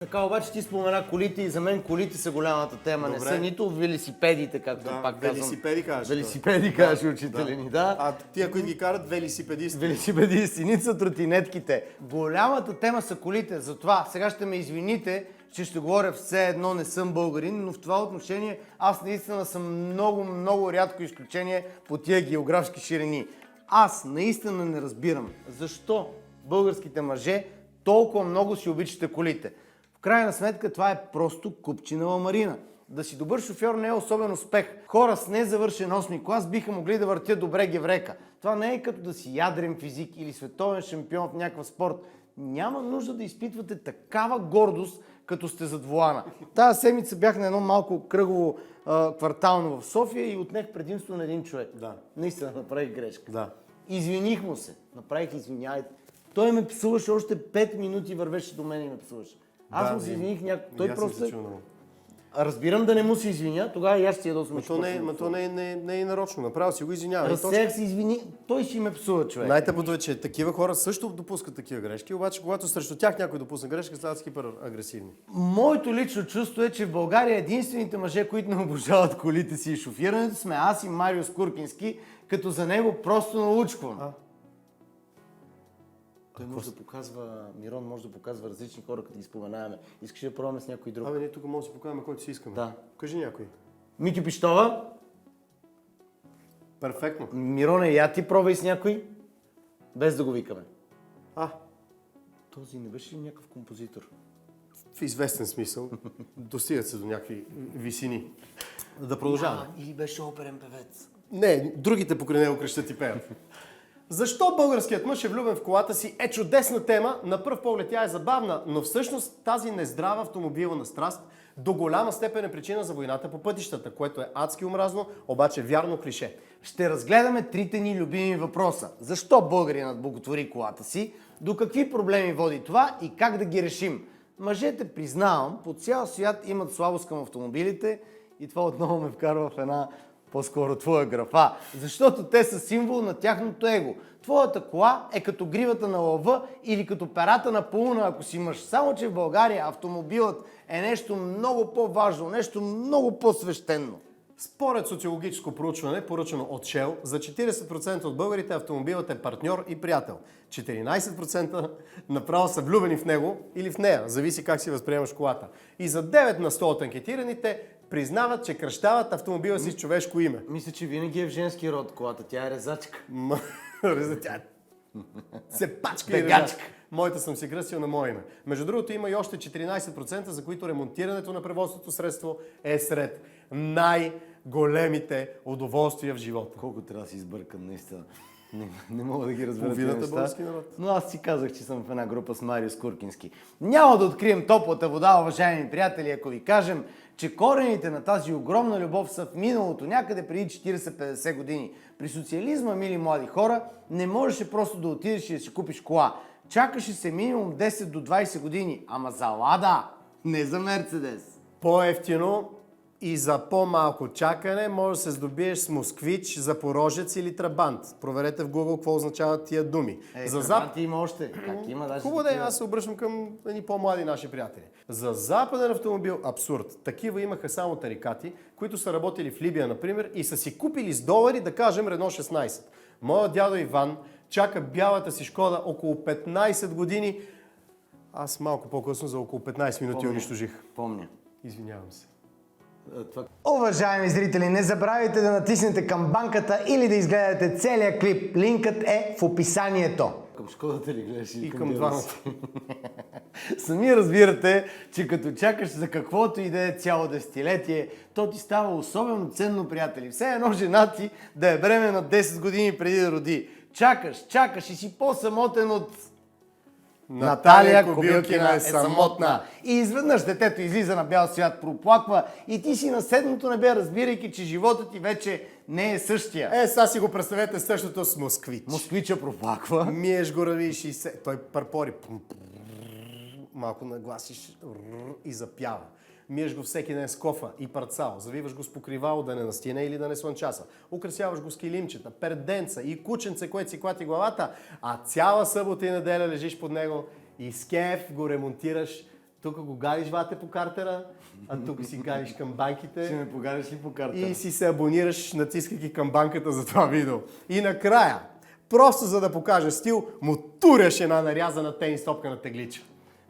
Така, обаче ти спомена колите и за мен колите са голямата тема. Добре. Не са нито велосипедите, както пак казвам. велосипеди кажеш. Велосипеди, кажеш учителя ни, да. А тия, които ги карат, велосипедисти. Велосипедисти, нито са тротинетките. Голямата тема са колите. Затова сега ще ме извините, че ще говоря все едно не съм българин, но в това отношение аз наистина съм много рядко изключение по тия географски ширини. Аз наистина не разбирам защо българските мъже толкова много си обичате колите. В крайна сметка това е просто купчина ламарина. Да си добър шофьор не е особен успех. Хора с незавършен 8 клас биха могли да въртят добре геврека. Това не е като да си ядрен физик или световен шампион в някакъв спорт. Няма нужда да изпитвате такава гордост, като сте зад волана. Тази седмица бях на едно малко кръгово квартално в София и отнех предимство на един човек. Да. Наистина направих грешка. Да. Извиних му се. Направих извиняйте. Той ме псуваше още 5 минути, вървеше до мен и ме псуваше. Аз му се извиних някакво. Той просто... Разбирам да не му се извиня, тогава и аз ще ядосвам. То не е нарочно, направо си го извинява. Разсеях се, извини, той си ме псува, човек. Най-тъпото е, че такива хора също допускат такива грешки, обаче когато срещу тях някой допусне грешка, стават хипер агресивни. Моето лично чувство е, че в България единствените мъже, които не обожават колите си и шофирането, сме аз и Марио Скуркински, като за него просто научквам. Той може да показва, Мирон може да показва различни хора, като ги споменаваме. Искаш да пробваме с някой друг? Ние тук може да си покажем който си искаме. Да. Кажи някой. Мики Пищова. Перфектно. Мироне, я ти пробвай с някой, без да го викаме. Този не беше ли някакъв композитор? В известен смисъл. Достигат се до някакви висини. Да продължаваме. Или беше оперен певец? Не, другите покрай него крещат и пеят. Защо българският мъж е влюбен в колата си е чудесна тема. На пръв поглед тя е забавна, но всъщност тази нездрава автомобилна страст до голяма степен е причина за войната по пътищата, което е адски омразно, обаче вярно клише. Ще разгледаме трите ни любими въпроса. Защо българинът боготвори колата си, до какви проблеми води това и как да ги решим. Мъжете, признавам, по цял свят имат слабост към автомобилите и това отново ме вкарва в една по-скоро твоя графа, защото те са символ на тяхното его. Твоята кола е като гривата на лъва или като перата на пауна, ако си мъж. Само че в България автомобилът е нещо много по-важно, нещо много по-свещено. Според социологическо проучване, поръчано от Shell, за 40% от българите автомобилът е партньор и приятел. 14% направо са влюбени в него или в нея, зависи как си възприемаш колата. И за 9 на 100 от анкетираните признават, че кръщават автомобила си с човешко име. Мисля, че винаги е в женски род колата, тя е резачка. Тя се пачка и Бегачка. резачка. Моята съм си кръстил на мое име. Между другото има и още 14%, за които ремонтирането на превозното средство е сред най-големите удоволствия в живота. Колко трябва да си избъркан, наистина. Не мога да ги разбера. Половината български народ. Но аз си казах, че съм в една група с Марио Скуркински. Няма да открием топлата вода, уважаеми приятели, ако ви кажем, че корените на тази огромна любов са в миналото, някъде преди 40-50 години. При социализма, мили млади хора, не можеше просто да отидеш и да си купиш кола. Чакаше се минимум 10 до 20 години. Ама за Лада, не за Мерцедес. По-евтино и за по-малко чакане може да се здобиеш с Москвич, Запорожец или Трабант. Проверете в Google какво означават тия думи. Трабант има още. Как има даже? Хубаво да е, аз се обръщам към едни по-млади наши приятели. За западен автомобил абсурд. Такива имаха само тарикати, които са работили в Либия, например, и са си купили с долари, да кажем, Рено 16. Моят дядо Иван чака бялата си Шкода около 15 години. Аз малко по-късно за около 15 минути унищожих. Помня. Извинявам се. Уважаеми зрители, не забравяйте да натиснете камбанката или да изгледате целия клип. Линкът е в описанието. Към Шкодата ли гледаш? И към двамата. Сами разбирате, че като чакаш за каквото и да е цяло десетилетие, то ти става особено ценно, приятели. Все едно жена ти да е бременна 10 години преди да роди. Чакаш и си по-самотен от... Наталия Кобилкина е самотна. И изведнъж детето излиза на бял свят, проплаква и ти си на седмото небе, разбирайки, че животът ти вече не е същия. Сега си го представете същото с Москвич. Москвича проплаква. Миеш го рави 60. Той парпори. Малко нагласиш и запява. Миеш го всеки ден с кофа и парцал. Завиваш го с покривало да не настине или да не слънчаса. Украсяваш го с килимчета, перденца и кученце, което си клати главата, а цяла събота и неделя лежиш под него и с кеф го ремонтираш тук го гадиш вате по картера, а тук си гадиш към банките. Ще ме погариш ли по карта? И си се абонираш, натискайки към банката за това видео. И накрая, просто за да покажа стил, му туряш една нарязана тенис топка на теглича.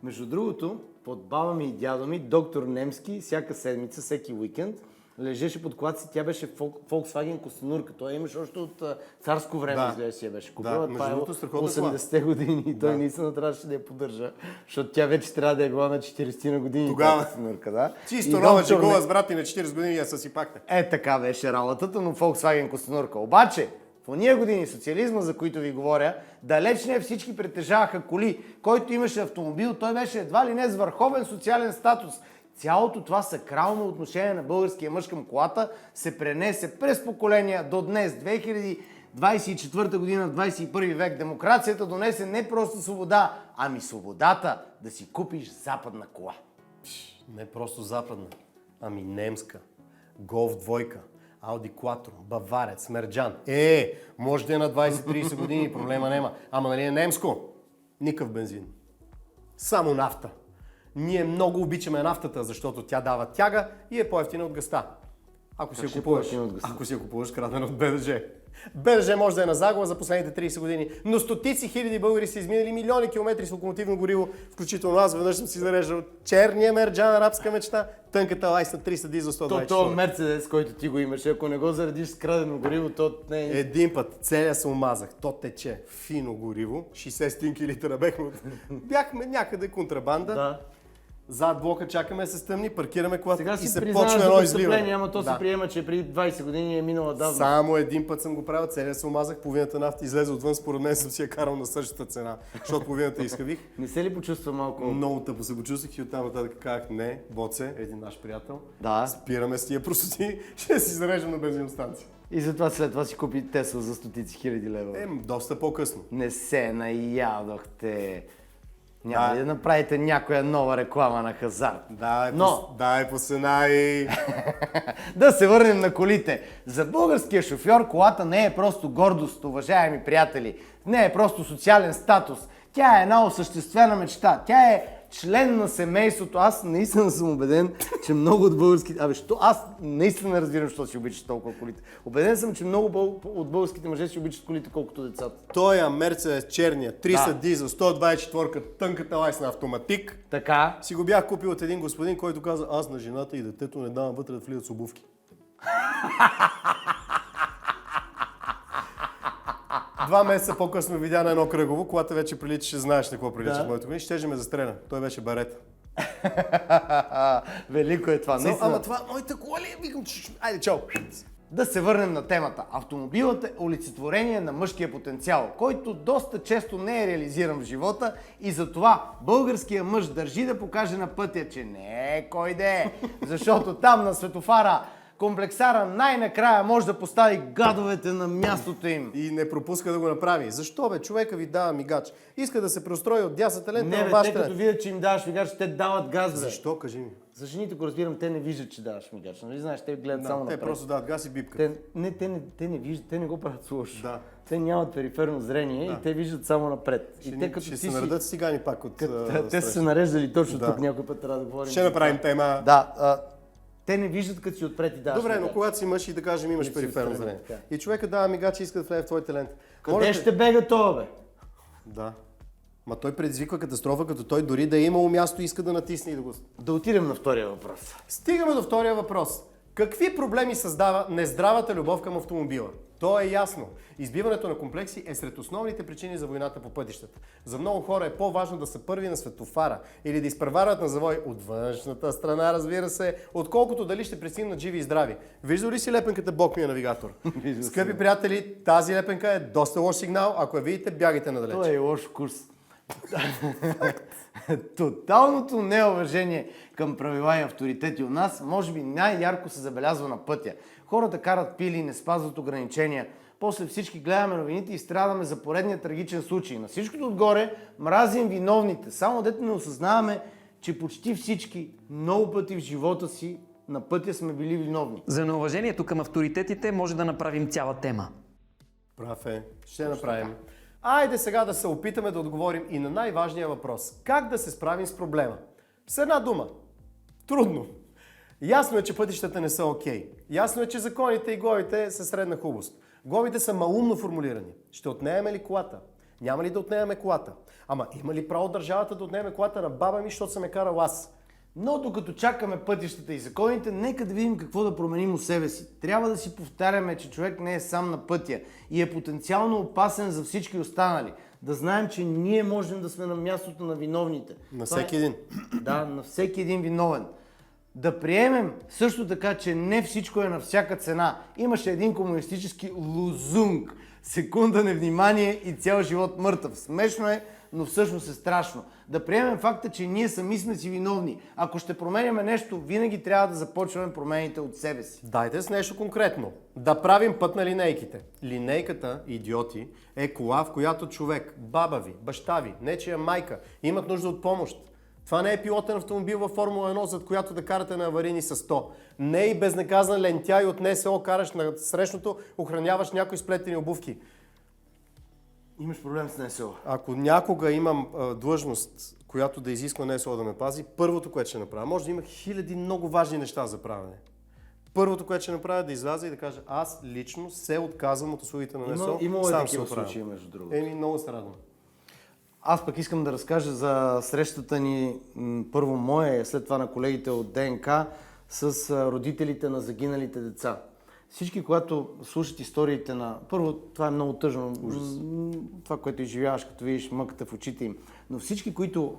Между другото, под баба ми и дядо ми, доктор Немски, всяка седмица, всеки уикенд, лежеше под колата си, тя беше Volkswagen Костенурка. Той имаше още от царско време, изглежда си я беше купила. Да, това е между другото, 80-те години и той наистина трябваше да я поддържа, защото тя вече трябва да е била на 40 на години. Тогава. Костенурка, да. Чисто И нова доктор жегова с брат и на 40 години я съсипахте. така беше работата, но Volkswagen Костенурка. Обаче, в ония години социализма, за които ви говоря, далеч не всички притежаваха коли. Който имаше автомобил, той беше едва ли не с върховен социален статус. Цялото това сакрално отношение на българския мъж към колата се пренесе през поколения до днес, 2024 година, 21 век. Демокрацията донесе не просто свобода, ами свободата да си купиш западна кола. Не просто западна, ами немска. Голф двойка, Ауди Quattro, Баварец, Мерджан. Може да е на 20-30 години, проблема няма. Ама нали е немско? Никакъв бензин. Само нафта. Ние много обичаме нафтата, защото тя дава тяга и е по-евтина от газта. Ако си я купуваш крадена от БДЖ. БДЖ може да е на загуба за последните 30 години, но стотици хиляди българи са изминали милиони километри с локомотивно гориво, включително аз веднъж съм си зареждал черния мерджан, арабска мечта, тънката лайс на 300 дизел 124. То Мерцедес, който ти го имаш, ако не го заредиш с крадено гориво, то не е... Един път целия се омазах, то тече фино гориво, 60 стинки литра бяхме някъде контрабанда. Да. Зад блока чакаме се стъмни, паркираме колата Сега и си се признаваш почва за едно престъпление, изливане. ама то се приема, че преди 20 години е минала давно. Само един път съм го правил, целия се омазах, половината нафта излезе отвън, според мен съм си я карал на същата цена, защото половината изхавих. Не се ли почувства малко? Много тъпо се почувствах и оттам нататък казах, не, Боце, един наш приятел, Да. спираме с тия простоти, ще си зарежем на бензиностанция. И затова след това си купи Тесла за стотици хиляди лева. Доста по-късно. Не се наядохте. Няма ли да направите някоя нова реклама на хазарт? Дай по цена и... Да се върнем на колите. За българския шофьор колата не е просто гордост, уважаеми приятели. Не е просто социален статус. Тя е една осъществена мечта. Тя е член на семейството. Аз наистина съм убеден, че много от българските... Аз наистина разбирам, защо си обичаш толкова колите. Убеден съм, че много от българските мъже си обичат колите, колкото децата. Той Мерцедес черния, 300 дизел, 124 тънката лайс на автоматик. Така. Си го бях купил от един господин, който каза, аз на жената и детето не давам вътре да влизат с обувки. 2 месеца по-късно видя на едно кръгово, когато вече приличаше, знаеш на какво прилича моето коли, щеше ме застреля. Той беше барета. Велико е това. Ама това моята кола ли е? Викам, айде, чао! Да се върнем на темата. Автомобилът е олицетворение на мъжкия потенциал, който доста често не е реализиран в живота и затова българският мъж държи да покаже на пътя, че не е кой да е, защото там на светофара комплексара най-накрая може да постави гадовете на мястото им. И не пропуска да го направи. Защо бе? Човека ви дава мигач. Иска да се преустрои от дясната лента Не на бе, вашата те като лента. видят, че им даваш мигач, те дават газ, бе. Защо? Кажи ми. За жените, го разбирам, те не виждат, че даваш мигач. Нали знаеш, те гледат само Те напред. просто дават газ и бипка. Те не виждат, те не го правят с лошо. Да. Те нямат периферно зрение и те виждат само напред. И те като Ще ти се наредат цигани пак от те са се нареждали точно тук, някой път трябва да говорим. Ще направим тема. Да, те не виждат като си отпред и даваш Добре, но мигач. когато си мъж и да кажем имаш си периферно отстрани, зрение. така. И човека дава мигач и иска да влезе в твоите лента. Къде ще бега това, бе? Да. Ма той предизвиква катастрофа, като той дори да е имало място иска да натисне и да го... Да отидем на втория въпрос. Стигаме до втория въпрос. Какви проблеми създава нездравата любов към автомобила? То е ясно. Избиването на комплекси е сред основните причини за войната по пътищата. За много хора е по-важно да са първи на светофара или да изпреварват на завой от външната страна, разбира се, отколкото дали ще пристигнат живи и здрави. Виждал ли си лепенката Бог ми е навигатор? Скъпи приятели, тази лепенка е доста лош сигнал. Ако я видите, бягайте надалеч. Това е лош курс. Тоталното неуважение към правила и авторитети у нас може би най-ярко се забелязва на пътя. Хората карат пили и не спазват ограничения. После всички гледаме новините и страдаме за поредния трагичен случай. На всичкото отгоре мразим виновните. Само дето не осъзнаваме, че почти всички много пъти в живота си на пътя сме били виновни. За неуважението към авторитетите може да направим цяла тема. Прав е. Ще направим. Айде сега да се опитаме да отговорим и на най-важния въпрос. Как да се справим с проблема? С една дума. Трудно. Ясно е, че пътищата не са окей. Ясно е, че законите и глобите са средна хубост. Глобите са малумно формулирани. Ще отнеме ли колата? Няма ли да отнеме колата? Ама има ли право държавата да отнеме колата на баба ми, защото съм я карал аз? Но докато чакаме пътищата и законите, нека да видим какво да променим у себе си. Трябва да си повтаряме, че човек не е сам на пътя и е потенциално опасен за всички останали. Да знаем, че ние можем да сме на мястото на виновните. На всеки един. Да, на всеки един виновен. Да приемем също така, че не всичко е на всяка цена. Имаше един комунистически лозунг. Секунда невнимание и цял живот мъртъв. Смешно е, но всъщност е страшно. Да приемем факта, че ние сами сме си виновни. Ако ще променяме нещо, винаги трябва да започваме промените от себе си. Дайте с нещо конкретно. Да правим път на линейките. Линейката, идиоти, е кола, в която човек, баба ви, баща ви, нечия майка имат нужда от помощ. Това не е пилотен автомобил във Формула 1, зад която да карате на аварийни с 100. Не е и безнаказан лентяй от НСО, караш на срещното, охраняваш някои сплетени обувки. Имаш проблем с НСО. Ако някога имам длъжност, която да изисква НСО да ме пази, първото, което ще направя, може да има хиляди много важни неща за правене. Първото, което ще направя, е да изляза и да кажа, аз лично се отказвам от услугите на НСО. Имало сам такива се оправям. случаи, между другото. Много се радвам. Аз пък искам да разкажа за срещата ни, първо моя, след това на колегите от ДНК, с родителите на загиналите деца. Всички, когато слушат историите на... Първо, това е много тъжно. Това, което изживяваш, като видиш мъката в очите им. Но всички, които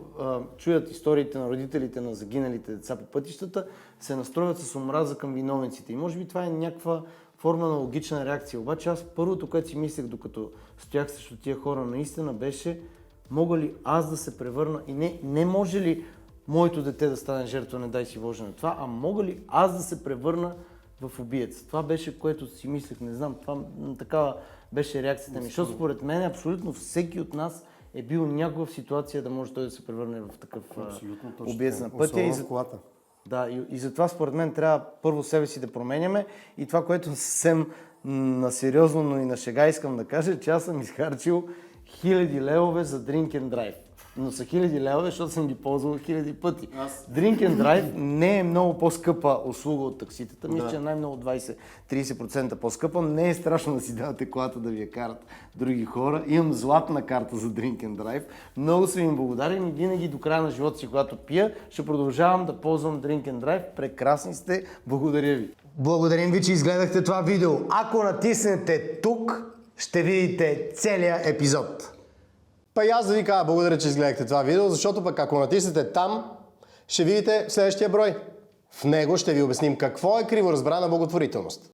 чуят историите на родителите на загиналите деца по пътищата, се настроят с омраза към виновниците. И може би това е някаква форма на логична реакция. Обаче аз първото, което си мислех, докато стоях срещу тия хора, наистина беше: мога ли аз да се превърна, и не може ли моето дете да стане жертва, не дай си Боже на това, а мога ли аз да се превърна в убиец? Това беше, което си мислех, не знам, такава беше реакцията ми. Защото според мен абсолютно всеки от нас е бил някога в ситуация да може той да се превърне в такъв убиец на пътя. И за колата. Да, и затова според мен трябва първо себе си да променяме, и това, което съвсем насериозно, но и на шега искам да кажа, че аз съм изхарчил 1000 левове за Drink and Drive. Но са 1000 левове, защото съм ги ползвал 1000 пъти. Drink and Drive не е много по-скъпа услуга от такситата. Мисля, че е най-много 20-30% по-скъпа. Не е страшно да си давате колата да ви я карат други хора. Имам златна карта за Drink and Drive. Много съм им благодарен и винаги до края на живота си, когато пия, ще продължавам да ползвам Drink and Drive. Прекрасни сте. Благодаря ви. Благодарим ви, че изгледахте това видео. Ако натиснете тук, ще видите целият епизод. Па и аз да ви кажа благодаря, че изгледахте това видео, защото пък ако натиснете там, ще видите следващия брой. В него ще ви обясним какво е криворазбрана благотворителност.